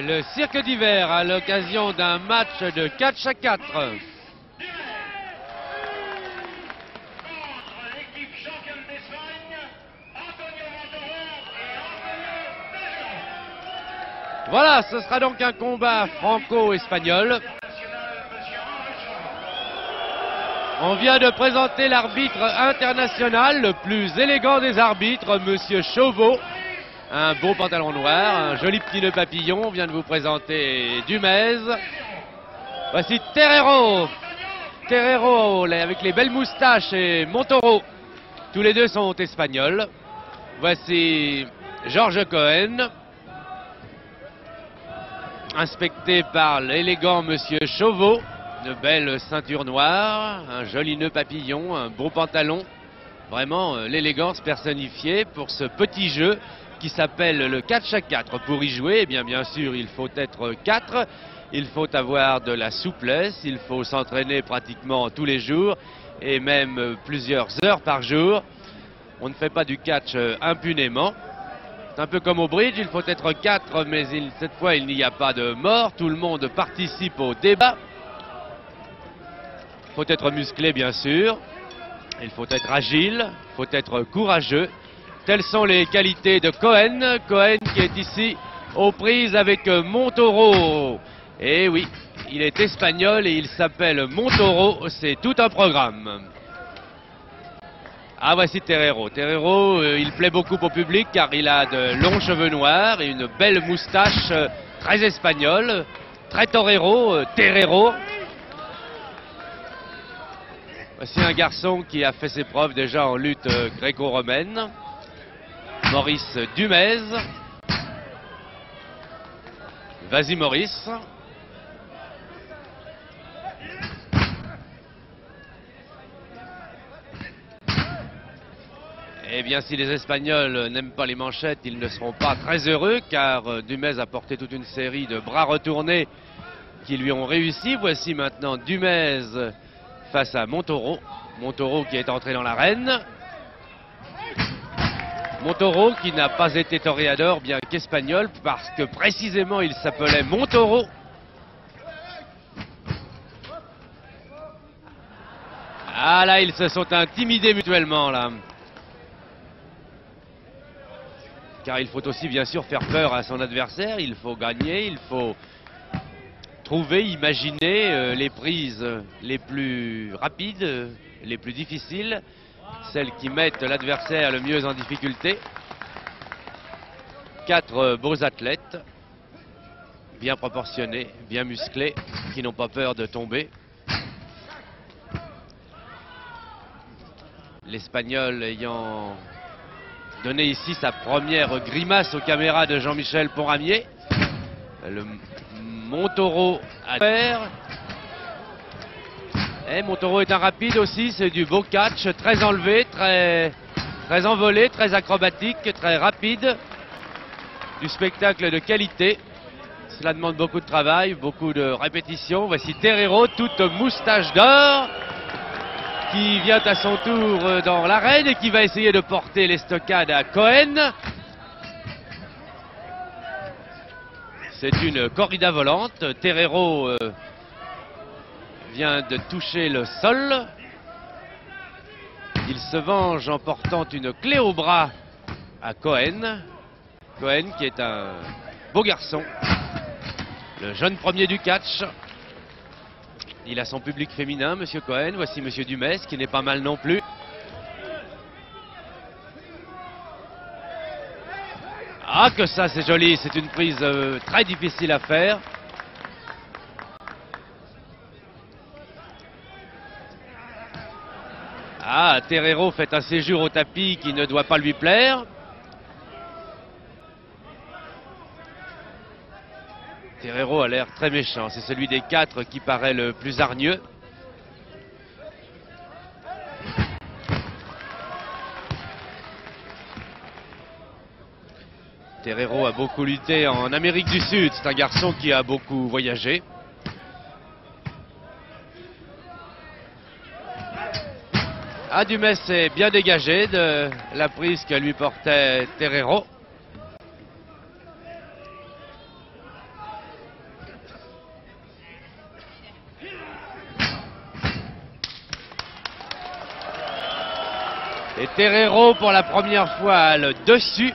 le cirque d'hiver à l'occasion d'un match de catch à 4. Voilà, ce sera donc un combat franco-espagnol. On vient de présenter l'arbitre international, le plus élégant des arbitres, Monsieur Chauveau. Un beau pantalon noir, un joli petit nœud papillon. On vient de vous présenter Dumez. Voici Terrero. Terrero avec les belles moustaches et Montoro. Tous les deux sont espagnols. Voici Georges Cohen, inspecté par l'élégant Monsieur Chauveau. Une belle ceinture noire, un joli nœud papillon, un beau pantalon. Vraiment l'élégance personnifiée pour ce petit jeu qui s'appelle le catch à 4. Pour y jouer, eh bien sûr, il faut être 4. Il faut avoir de la souplesse, il faut s'entraîner pratiquement tous les jours et même plusieurs heures par jour. On ne fait pas du catch impunément. C'est un peu comme au bridge, il faut être 4, mais cette fois il n'y a pas de mort. Tout le monde participe au débat. Il faut être musclé, bien sûr. Il faut être agile, il faut être courageux. Telles sont les qualités de Cohen. Cohen qui est ici aux prises avec Montoro. Et oui, il est espagnol et il s'appelle Montoro. C'est tout un programme. Ah, voici Terrero. Terrero, il plaît beaucoup au public car il a de longs cheveux noirs et une belle moustache très espagnole. Très torero, Terrero. Voici un garçon qui a fait ses preuves déjà en lutte gréco-romaine. Maurice Dumez. Vas-y Maurice. Eh bien, si les Espagnols n'aiment pas les manchettes, ils ne seront pas très heureux car Dumez a porté toute une série de bras retournés qui lui ont réussi. Voici maintenant Dumez face à Montoro. Montoro qui est entré dans l'arène. Montoro qui n'a pas été toréador bien qu'espagnol parce que précisément il s'appelait Montoro. Ah là, ils se sont intimidés mutuellement là. Car il faut aussi bien sûr faire peur à son adversaire, il faut gagner, il faut trouver, imaginer les prises les plus rapides, les plus difficiles, celles qui mettent l'adversaire le mieux en difficulté. 4 beaux athlètes, bien proportionnés, bien musclés, qui n'ont pas peur de tomber. L'Espagnol ayant donné ici sa première grimace aux caméras de Jean-Michel Ponramier. Le Montoro à faire. Et Montoro est un rapide aussi, c'est du beau catch, très enlevé, très envolé, très acrobatique, très rapide. Du spectacle de qualité. Cela demande beaucoup de travail, beaucoup de répétitions. Voici Terrero, toute moustache d'or, qui vient à son tour dans l'arène et qui va essayer de porter l'estocade à Cohen. C'est une corrida volante. Terrero vient de toucher le sol. Il se venge en portant une clé au bras à Cohen. Cohen qui est un beau garçon. Le jeune premier du catch. Il a son public féminin, Monsieur Cohen. Voici Monsieur Dumez, qui n'est pas mal non plus. Ah, que ça, c'est joli. C'est une prise très difficile à faire. Ah, Terrero fait un séjour au tapis qui ne doit pas lui plaire. Terrero a l'air très méchant. C'est celui des 4 qui paraît le plus hargneux. Terrero a beaucoup lutté en Amérique du Sud. C'est un garçon qui a beaucoup voyagé. Ah, Dumez s'est bien dégagé de la prise que lui portait Terrero. Et Terreiro pour la première fois a le dessus.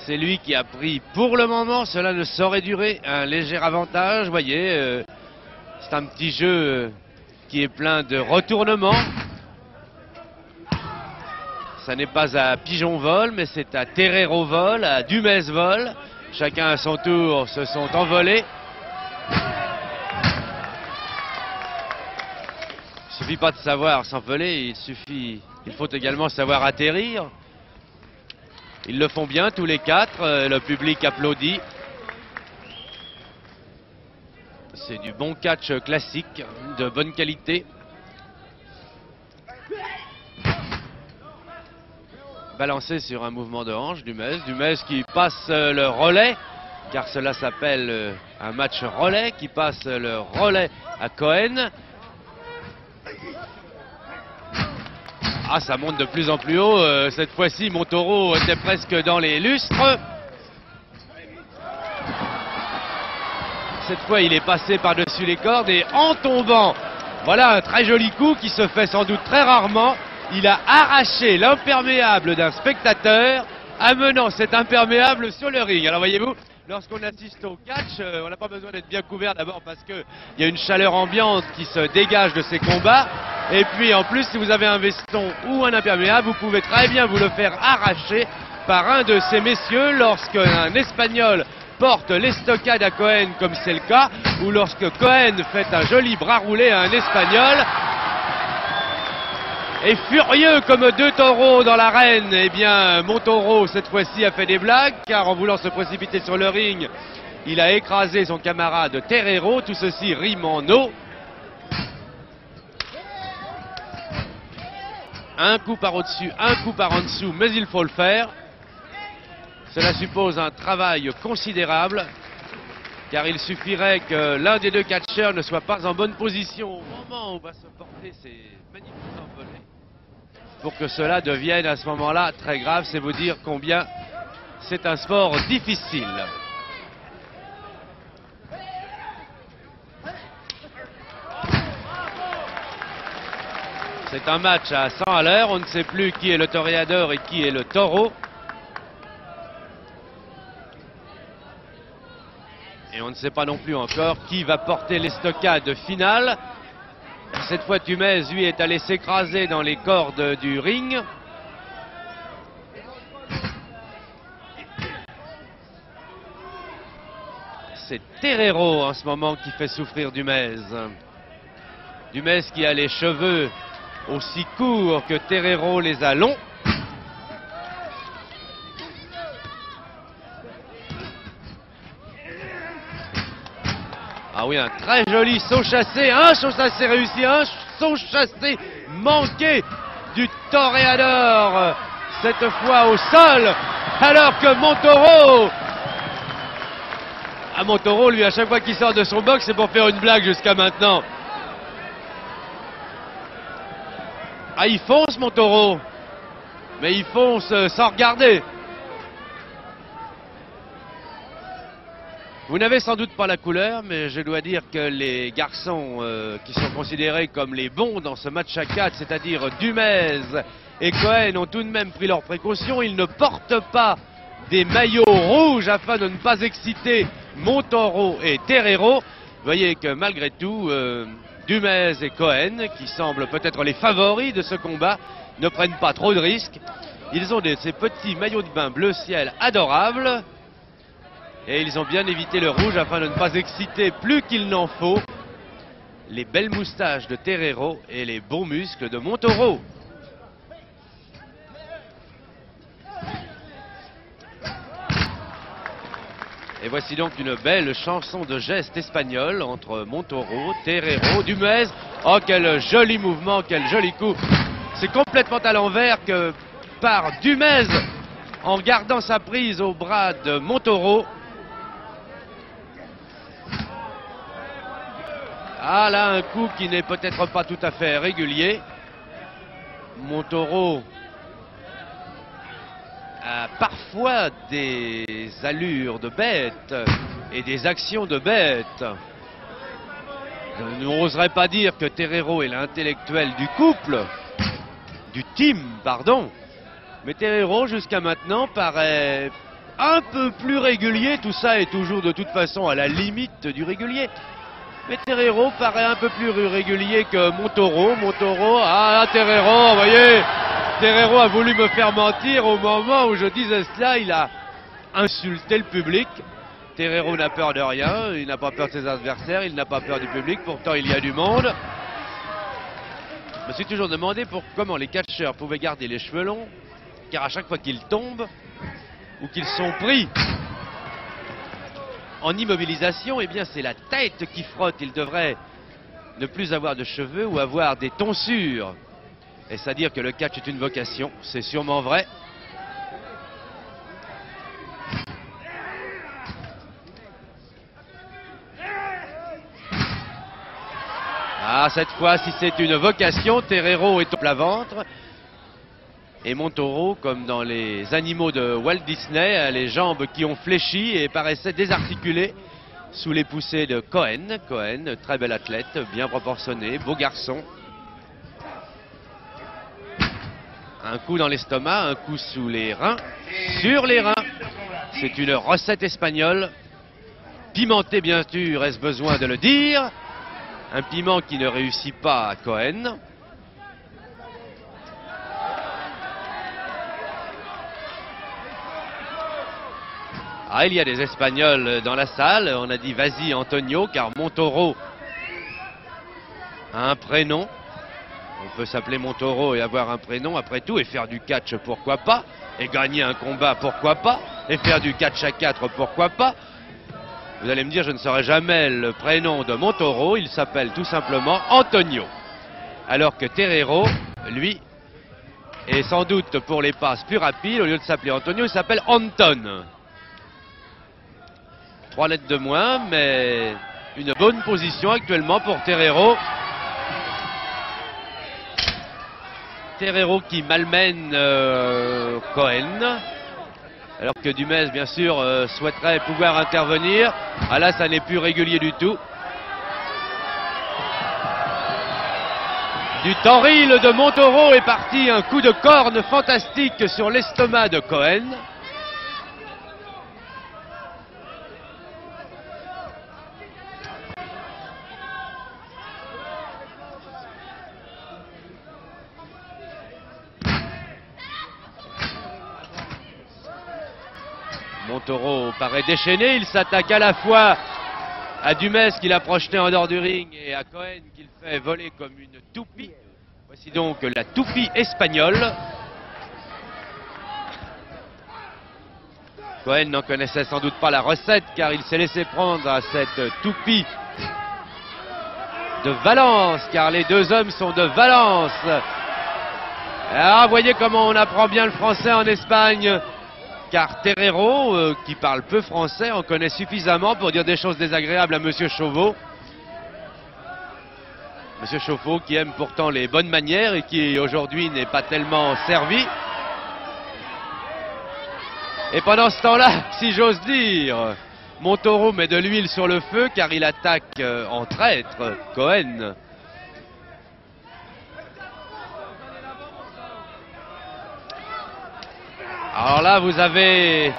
C'est lui qui a pris pour le moment, cela ne saurait durer, un léger avantage. Vous voyez, c'est un petit jeu qui est plein de retournements. Ça n'est pas à Pigeon vol, mais c'est à Terreiro vol, à Dumez vol. Chacun à son tour se sont envolés. Il ne suffit pas de savoir s'envoler, il faut également savoir atterrir. Ils le font bien tous les quatre, le public applaudit. C'est du bon catch classique, de bonne qualité. Balancé sur un mouvement de hanche, Dumez qui passe le relais, car cela s'appelle un match relais, qui passe le relais à Cohen. Ah, ça monte de plus en plus haut. Cette fois-ci, Montoro était presque dans les lustres. Cette fois, il est passé par-dessus les cordes et en tombant, voilà un très joli coup qui se fait sans doute très rarement. Il a arraché l'imperméable d'un spectateur, amenant cet imperméable sur le ring. Alors voyez-vous, lorsqu'on assiste au catch, on n'a pas besoin d'être bien couvert d'abord parce qu'il y a une chaleur ambiante qui se dégage de ces combats. Et puis en plus, si vous avez un veston ou un imperméable, vous pouvez très bien vous le faire arracher par un de ces messieurs lorsqu'un Espagnol porte l'estocade à Cohen, comme c'est le cas, ou lorsque Cohen fait un joli bras roulé à un Espagnol. Et furieux comme deux taureaux dans l'arène, eh bien Montoro cette fois-ci a fait des blagues, car en voulant se précipiter sur le ring, il a écrasé son camarade Terreiro. Tout ceci rime en eau. Un coup par au-dessus, un coup par en dessous, mais il faut le faire. Cela suppose un travail considérable, car il suffirait que l'un des deux catcheurs ne soit pas en bonne position au moment où va se porter ces magnifiques envolées, pour que cela devienne à ce moment-là très grave. C'est vous dire combien c'est un sport difficile. C'est un match à 100 à l'heure, on ne sait plus qui est le toréador et qui est le taureau. Et on ne sait pas non plus encore qui va porter l'estocade finale. Cette fois, Dumez, lui, est allé s'écraser dans les cordes du ring. C'est Terreiro en ce moment qui fait souffrir Dumez. Dumez qui a les cheveux aussi courts que Terreiro les a longs. Ah oui, un très joli saut chassé, un saut chassé réussi, un saut chassé manqué du toréador, cette fois au sol, alors que Montoro... Ah, Montoro, lui, à chaque fois qu'il sort de son box, c'est pour faire une blague jusqu'à maintenant. Ah, il fonce, Montoro, mais il fonce sans regarder. Vous n'avez sans doute pas la couleur, mais je dois dire que les garçons qui sont considérés comme les bons dans ce match à 4, c'est-à-dire Dumez et Cohen, ont tout de même pris leurs précautions. Ils ne portent pas des maillots rouges afin de ne pas exciter Montoro et Terreiro. Vous voyez que malgré tout, Dumez et Cohen, qui semblent peut-être les favoris de ce combat, ne prennent pas trop de risques. Ils ont ces petits maillots de bain bleu ciel adorables. Et ils ont bien évité le rouge afin de ne pas exciter plus qu'il n'en faut les belles moustaches de Terreiro et les beaux muscles de Montoro. Et voici donc une belle chanson de gestes espagnol entre Montoro, Terreiro, Dumez. Oh, quel joli mouvement, quel joli coup. C'est complètement à l'envers que par Dumez en gardant sa prise au bras de Montoro. Ah là, un coup qui n'est peut-être pas tout à fait régulier. Montoro a parfois des allures de bête et des actions de bête. Je n'oserais pas dire que Terreiro est l'intellectuel du couple, du team, pardon. Mais Terreiro, jusqu'à maintenant, paraît un peu plus régulier. Tout ça est toujours de toute façon à la limite du régulier. Mais Terreiro paraît un peu plus régulier que Montoro. Terreiro, vous voyez, Terreiro a voulu me faire mentir au moment où je disais cela. Il a insulté le public. Terreiro n'a peur de rien, il n'a pas peur de ses adversaires, il n'a pas peur du public, pourtant il y a du monde. Je me suis toujours demandé comment les catcheurs pouvaient garder les cheveux longs, car à chaque fois qu'ils tombent ou qu'ils sont pris en immobilisation, eh bien c'est la tête qui frotte. Ils devraient ne plus avoir de cheveux ou avoir des tonsures. Est-ce à dire que le catch est une vocation? C'est sûrement vrai. Ah, cette fois, si c'est une vocation, Terreiro est au plat-ventre. Et Montoro, comme dans les animaux de Walt Disney, a les jambes qui ont fléchi et paraissaient désarticulées sous les poussées de Cohen. Cohen, très bel athlète, bien proportionné, beau garçon. Un coup dans l'estomac, un coup sous les reins, sur les reins. C'est une recette espagnole, pimentée bien sûr, est-ce besoin de le dire? Un piment qui ne réussit pas à Cohen. Ah, il y a des Espagnols dans la salle. On a dit vas-y Antonio, car Montoro a un prénom. On peut s'appeler Montoro et avoir un prénom après tout, et faire du catch, pourquoi pas, et gagner un combat, pourquoi pas, et faire du catch à 4, pourquoi pas. Vous allez me dire, je ne saurai jamais le prénom de Montoro, il s'appelle tout simplement Antonio. Alors que Terreiro, lui, est sans doute pour les passes plus rapides, au lieu de s'appeler Antonio, il s'appelle Anton. 3 lettres de moins, mais une bonne position actuellement pour Terreiro. Terreiro qui malmène Cohen. Alors que Dumez, bien sûr, souhaiterait pouvoir intervenir. Ah là, ça n'est plus régulier du tout. Du Tenril de Montoro est parti un coup de corne fantastique sur l'estomac de Cohen. Montoro paraît déchaîné, il s'attaque à la fois à Dumez qu'il a projeté en dehors du ring et à Cohen qu'il fait voler comme une toupie. Voici donc la toupie espagnole. Cohen n'en connaissait sans doute pas la recette car il s'est laissé prendre à cette toupie de Valence, car les deux hommes sont de Valence. Ah, voyez comment on apprend bien le français en Espagne. Car Terreiro, qui parle peu français, en connaît suffisamment pour dire des choses désagréables à Monsieur Chauveau. Monsieur Chauveau qui aime pourtant les bonnes manières et qui aujourd'hui n'est pas tellement servi. Et pendant ce temps-là, si j'ose dire, Montoro met de l'huile sur le feu car il attaque en traître Cohen. Alors là, vous avez,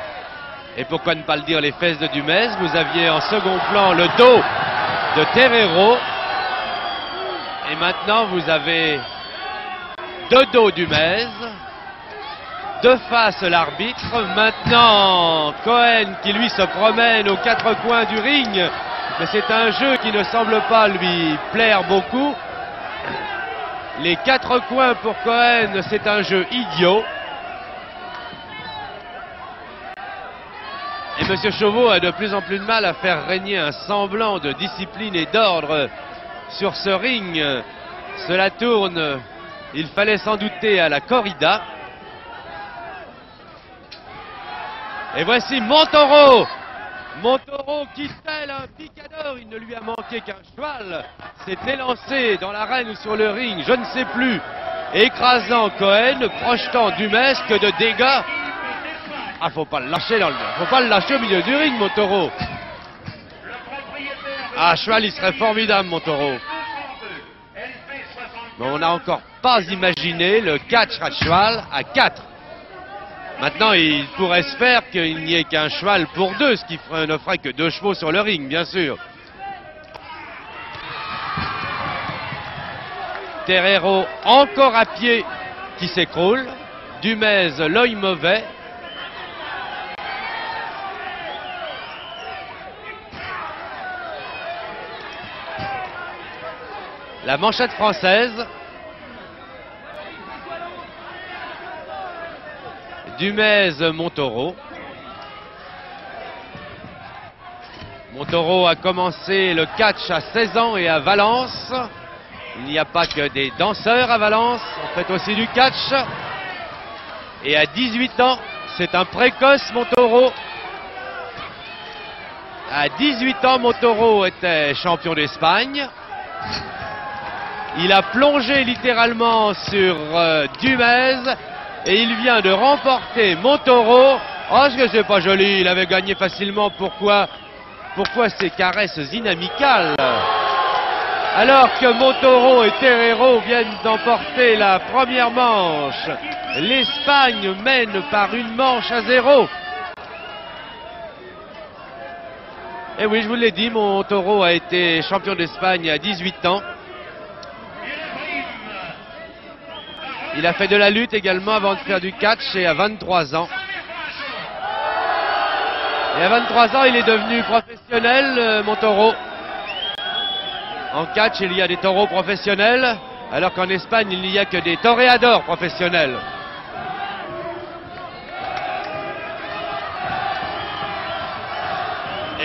et pourquoi ne pas le dire, les fesses de Dumez. Vous aviez en second plan le dos de Terreiro. Et maintenant, vous avez de dos Dumez, de face l'arbitre. Maintenant, Cohen qui lui se promène aux quatre coins du ring. Mais c'est un jeu qui ne semble pas lui plaire beaucoup. Les quatre coins pour Cohen, c'est un jeu idiot. Et M. Chauveau a de plus en plus de mal à faire régner un semblant de discipline et d'ordre sur ce ring. Cela tourne, il fallait s'en douter, à la corrida. Et voici Montoro. Montoro qui, tel un picador, il ne lui a manqué qu'un cheval, s'est élancé dans l'arène ou sur le ring, je ne sais plus, écrasant Cohen, projetant Dumez, que de dégâts. Ah, faut pas le lâcher faut pas le lâcher au milieu du ring, Montoro. Ah, cheval, il serait formidable, Montoro. Mais on n'a encore pas imaginé le catch à cheval à 4. Maintenant, il pourrait se faire qu'il n'y ait qu'un cheval pour 2, ce qui ne ferait que 2 chevaux sur le ring, bien sûr. Terreiro encore à pied qui s'écroule. Dumez, l'œil mauvais. La manchette française. Dumez, Montaureau. Montaureau a commencé le catch à 16 ans et à Valence. Il n'y a pas que des danseurs à Valence, on fait aussi du catch. Et à 18 ans, c'est un précoce Montaureau. À 18 ans, Montaureau était champion d'Espagne. Il a plongé littéralement sur Dumez et il vient de remporter Montaureau. Oh, ce que c'est pas joli, il avait gagné facilement. Pourquoi ces caresses inamicales? Alors que Montaureau et Terreiro viennent d'emporter la première manche, l'Espagne mène par une manche à 0. Et oui, je vous l'ai dit, Montaureau a été champion d'Espagne à 18 ans. Il a fait de la lutte également avant de faire du catch et à 23 ans. Et à 23 ans, il est devenu professionnel, Montaureau. En catch, il y a des taureaux professionnels, alors qu'en Espagne, il n'y a que des toréadors professionnels.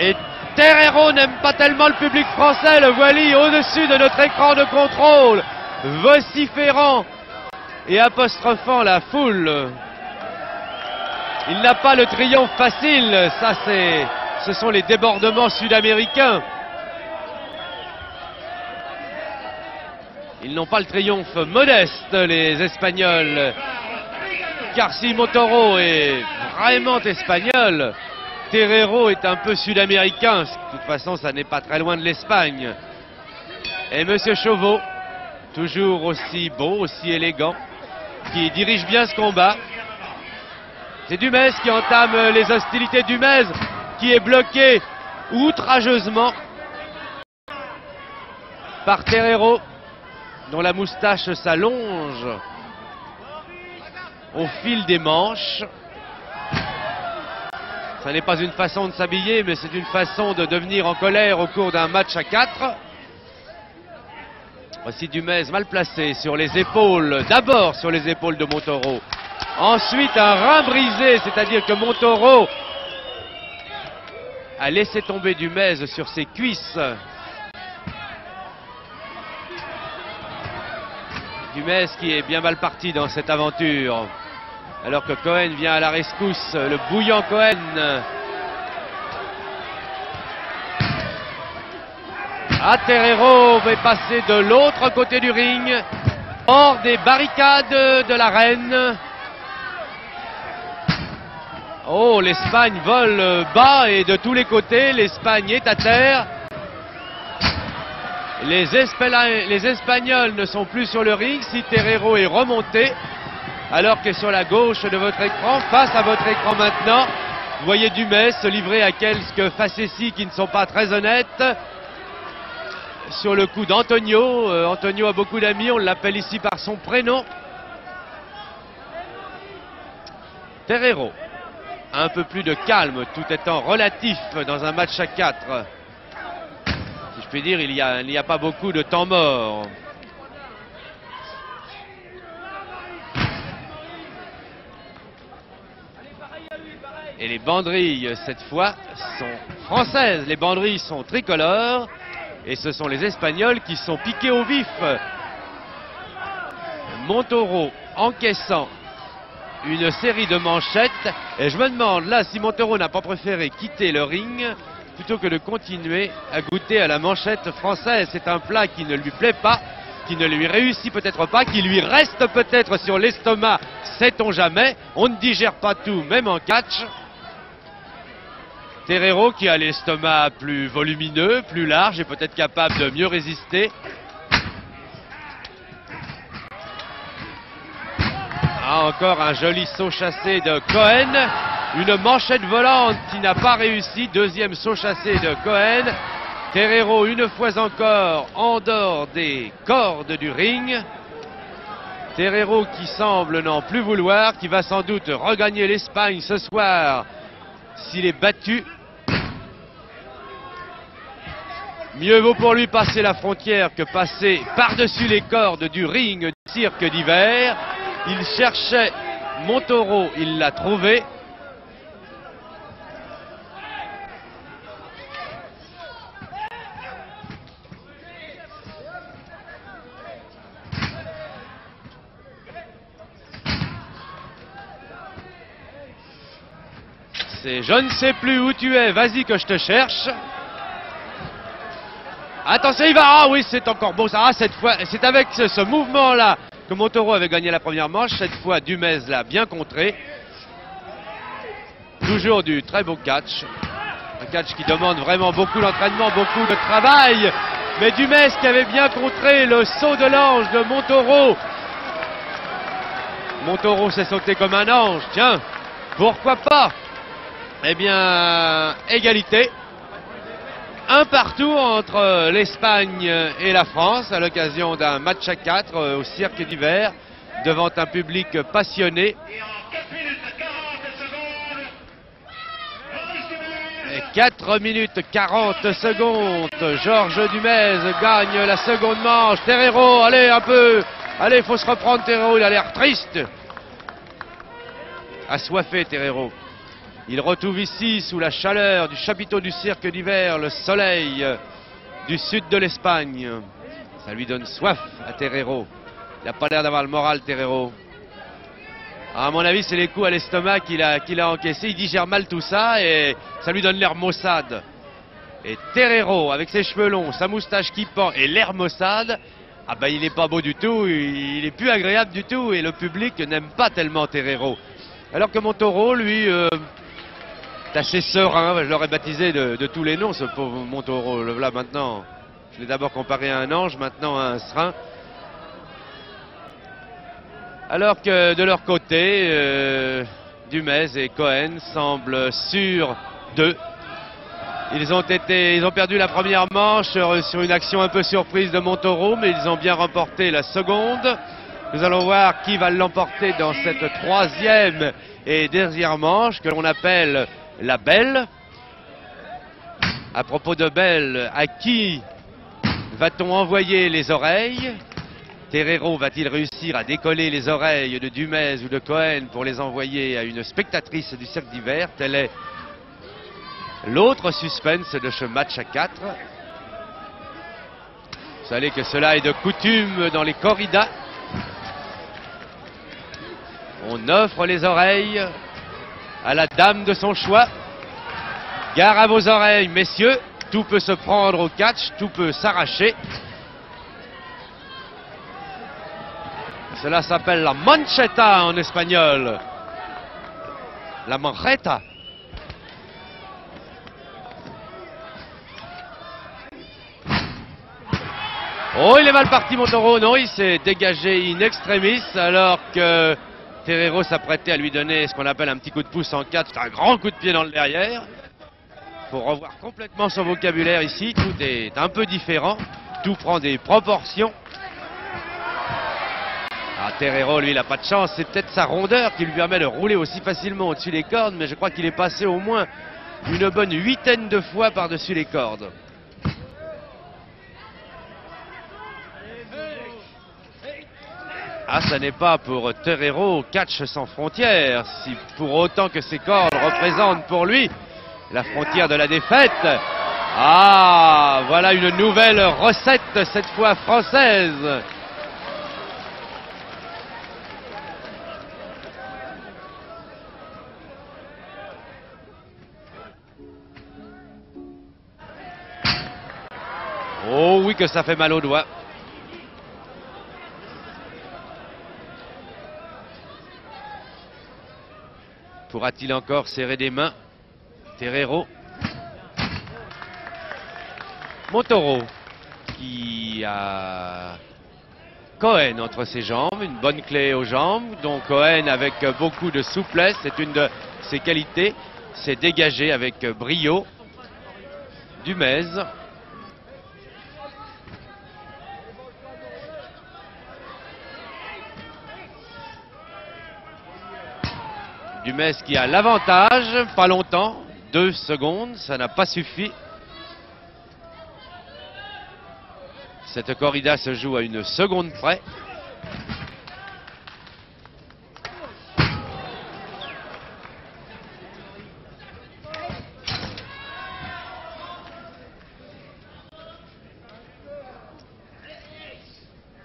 Et Terreiro n'aime pas tellement le public français, le voici au-dessus de notre écran de contrôle, vociférant et apostrophant la foule. Il n'a pas le triomphe facile, ça ce sont les débordements sud-américains. Ils n'ont pas le triomphe modeste, les Espagnols. Car si Montaureau est vraiment espagnol, Terreiro est un peu sud-américain. De toute façon, ça n'est pas très loin de l'Espagne. Et Monsieur Chauveau, toujours aussi beau, aussi élégant, qui dirige bien ce combat. C'est Dumez qui entame les hostilités. Dumez qui est bloqué outrageusement par Terreiro, dont la moustache s'allonge au fil des manches. Ça n'est pas une façon de s'habiller, mais c'est une façon de devenir en colère au cours d'un match à 4. Voici Dumez mal placé sur les épaules, d'abord sur les épaules de Montaureau. Ensuite un rein brisé, c'est-à-dire que Montaureau a laissé tomber Dumez sur ses cuisses. Dumez qui est bien mal parti dans cette aventure. Alors que Cohen vient à la rescousse, le bouillant Cohen. Terreiro va passer de l'autre côté du ring, hors des barricades de l'arène. Oh, l'Espagne vole bas et de tous les côtés, l'Espagne est à terre. Les Espagnols ne sont plus sur le ring si Terreiro est remonté. Alors que sur la gauche de votre écran, face à votre écran maintenant, vous voyez Dumez se livrer à quelques facéties qui ne sont pas très honnêtes. Sur le coup d'Antonio, Antonio a beaucoup d'amis, on l'appelle ici par son prénom. Terreiro, un peu plus de calme, tout étant relatif dans un match à 4. Si je puis dire, il n'y a pas beaucoup de temps mort. Et les banderilles, cette fois, sont françaises. Les banderilles sont tricolores. Et ce sont les Espagnols qui sont piqués au vif. Montaureau encaissant une série de manchettes. Et je me demande là si Montaureau n'a pas préféré quitter le ring plutôt que de continuer à goûter à la manchette française. C'est un plat qui ne lui plaît pas, qui ne lui réussit peut-être pas, qui lui reste peut-être sur l'estomac, sait-on jamais. On ne digère pas tout, même en catch. Terreiro qui a l'estomac plus volumineux, plus large et peut-être capable de mieux résister. Ah, encore un joli saut chassé de Cohen. Une manchette volante qui n'a pas réussi. Deuxième saut chassé de Cohen. Terreiro, une fois encore, en dehors des cordes du ring. Terreiro qui semble n'en plus vouloir, qui va sans doute regagner l'Espagne ce soir s'il est battu. Mieux vaut pour lui passer la frontière que passer par-dessus les cordes du ring du cirque d'hiver. Il cherchait Montoro, il l'a trouvé. C'est je ne sais plus où tu es, vas-y que je te cherche. Attention, il va. Ah oui, c'est encore beau ça. Ah, cette fois, c'est avec ce mouvement-là que Montoro avait gagné la première manche. Cette fois, Dumez l'a bien contré. Toujours du très beau catch. Un catch qui demande vraiment beaucoup d'entraînement, beaucoup de travail. Mais Dumez qui avait bien contré le saut de l'ange de Montoro. Montoro s'est sauté comme un ange. Tiens, pourquoi pas? Eh bien, égalité. Un partout entre l'Espagne et la France à l'occasion d'un match à 4 au cirque d'hiver devant un public passionné. Et 4 minutes 40 secondes. Georges Dumez gagne la seconde manche. Terreiro, allez un peu. Allez, faut se reprendre Terreiro, il a l'air triste. Assoiffé Terreiro. Il retrouve ici, sous la chaleur du chapiteau du cirque d'hiver, le soleil du sud de l'Espagne. Ça lui donne soif à Terreiro. Il n'a pas l'air d'avoir le moral, Terreiro. À mon avis, c'est les coups à l'estomac qu'il a encaissés. Il digère mal tout ça et ça lui donne l'air maussade. Et Terreiro, avec ses cheveux longs, sa moustache qui pend et l'air maussade, ah ben il n'est pas beau du tout, il est plus agréable du tout et le public n'aime pas tellement Terreiro. Alors que Montoro, lui... c'est assez serein, je l'aurais baptisé de tous les noms, ce pauvre Montoro. Là maintenant, je l'ai d'abord comparé à un ange, maintenant à un serein. Alors que de leur côté, Dumez et Cohen semblent sûrs d'eux. Ils ont perdu la première manche sur une action un peu surprise de Montoro, mais ils ont bien remporté la seconde. Nous allons voir qui va l'emporter dans cette troisième et dernière manche que l'on appelle la belle. À propos de belle, à qui va-t-on envoyer les oreilles? Terreiro va-t-il réussir à décoller les oreilles de Dumez ou de Cohen pour les envoyer à une spectatrice du cirque d'hiver? Tel est l'autre suspense de ce match à 4. Vous savez que cela est de coutume dans les corridas. On offre les oreilles à la dame de son choix. Gare à vos oreilles, messieurs. Tout peut se prendre au catch, tout peut s'arracher. Cela s'appelle la manchetta en espagnol. La manchetta. Oh, il est mal parti, Montoro. Non, il s'est dégagé in extremis alors que Terreiro s'apprêtait à lui donner ce qu'on appelle un petit coup de pouce en 4. C'est un grand coup de pied dans le derrière. Il faut revoir complètement son vocabulaire ici. Tout est un peu différent. Tout prend des proportions. Ah, Terreiro, lui, il n'a pas de chance. C'est peut-être sa rondeur qui lui permet de rouler aussi facilement au-dessus des cordes. Mais je crois qu'il est passé au moins une bonne 8aine de fois par-dessus les cordes. Ah, ça n'est pas pour Terreiro catch sans frontières, si pour autant que ces cordes représentent pour lui la frontière de la défaite. Ah, voilà une nouvelle recette, cette fois française. Oh oui que ça fait mal aux doigts. Pourra-t-il encore serrer des mains? Terreiro. Montoro, qui a Cohen entre ses jambes, une bonne clé aux jambes. Donc Cohen avec beaucoup de souplesse, c'est une de ses qualités. C'est dégagé avec brio. Dumez. Dumez qui a l'avantage, pas longtemps, 2 secondes, ça n'a pas suffi. Cette corrida se joue à 1 seconde près.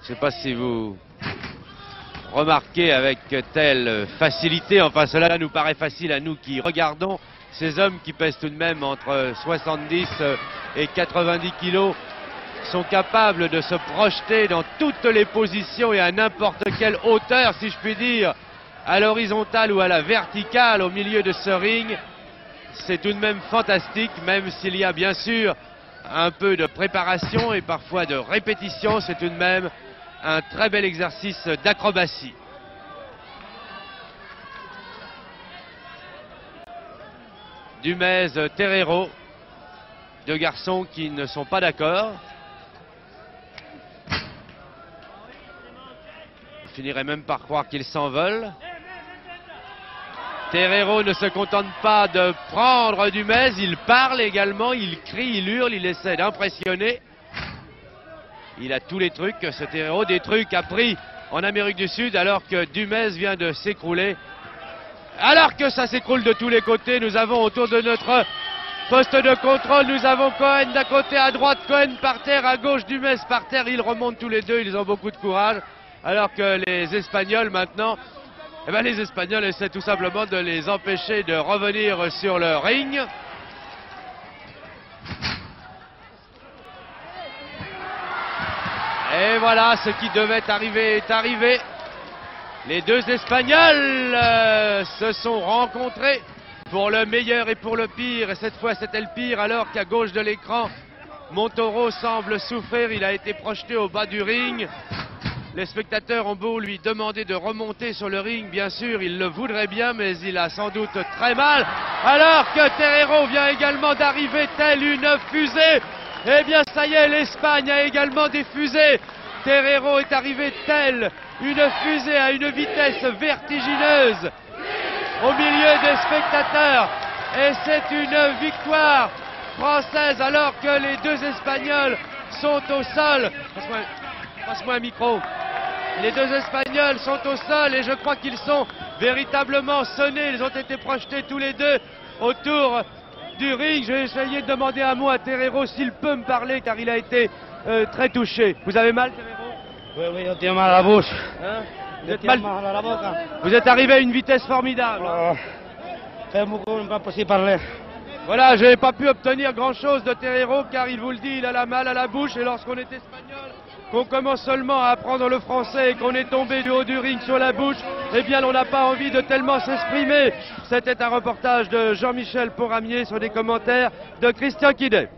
Je ne sais pas si vous remarquez avec telle facilité, enfin cela nous paraît facile à nous qui regardons ces hommes qui pèsent tout de même entre 70 et 90 kilos, sont capables de se projeter dans toutes les positions et à n'importe quelle hauteur, si je puis dire, à l'horizontale ou à la verticale au milieu de ce ring. C'est tout de même fantastique, même s'il y a bien sûr un peu de préparation et parfois de répétition, c'est tout de même un très bel exercice d'acrobatie. Dumez, Terreiro, deux garçons qui ne sont pas d'accord. On finirait même par croire qu'ils s'en veulent. Terreiro ne se contente pas de prendre Dumez, il parle également, il crie, il hurle, il essaie d'impressionner. Il a tous les trucs, ce Terreiro, des trucs appris en Amérique du Sud alors que Dumez vient de s'écrouler. Alors que ça s'écroule de tous les côtés, nous avons autour de notre poste de contrôle, nous avons Cohen d'un côté, à droite, Cohen par terre, à gauche, Dumez par terre. Ils remontent tous les deux, ils ont beaucoup de courage. Alors que les Espagnols maintenant, eh ben les Espagnols essaient tout simplement de les empêcher de revenir sur le ring. Et voilà, ce qui devait arriver est arrivé. Les deux Espagnols se sont rencontrés pour le meilleur et pour le pire. Et cette fois, c'était le pire, alors qu'à gauche de l'écran, Montoro semble souffrir. Il a été projeté au bas du ring. Les spectateurs ont beau lui demander de remonter sur le ring, bien sûr, il le voudrait bien, mais il a sans doute très mal. Alors que Terreiro vient également d'arriver, telle une fusée. Eh bien, ça y est, l'Espagne a également des fusées. Terreiro est arrivé telle une fusée à une vitesse vertigineuse au milieu des spectateurs. Et c'est une victoire française alors que les deux Espagnols sont au sol. Passe-moi un micro. Les deux Espagnols sont au sol et je crois qu'ils sont véritablement sonnés. Ils ont été projetés tous les deux autour du ring. Je vais essayer de demander un mot à Terreiro s'il peut me parler car il a été très touché. Vous avez mal, Terreiro? Oui, on tient mal à la bouche. Hein? Mal à la boca. Vous êtes arrivé à une vitesse formidable. C'est beaucoup, pas possible parler. Voilà, je n'ai pas pu obtenir grand-chose de Terreiro car il vous le dit, il a la mal à la bouche et lorsqu'on est espagnol, qu'on commence seulement à apprendre le français et qu'on est tombé du haut du ring sur la bouche, eh bien on n'a pas envie de tellement s'exprimer. C'était un reportage de Jean-Michel Poramier sur des commentaires de Christian Kidet.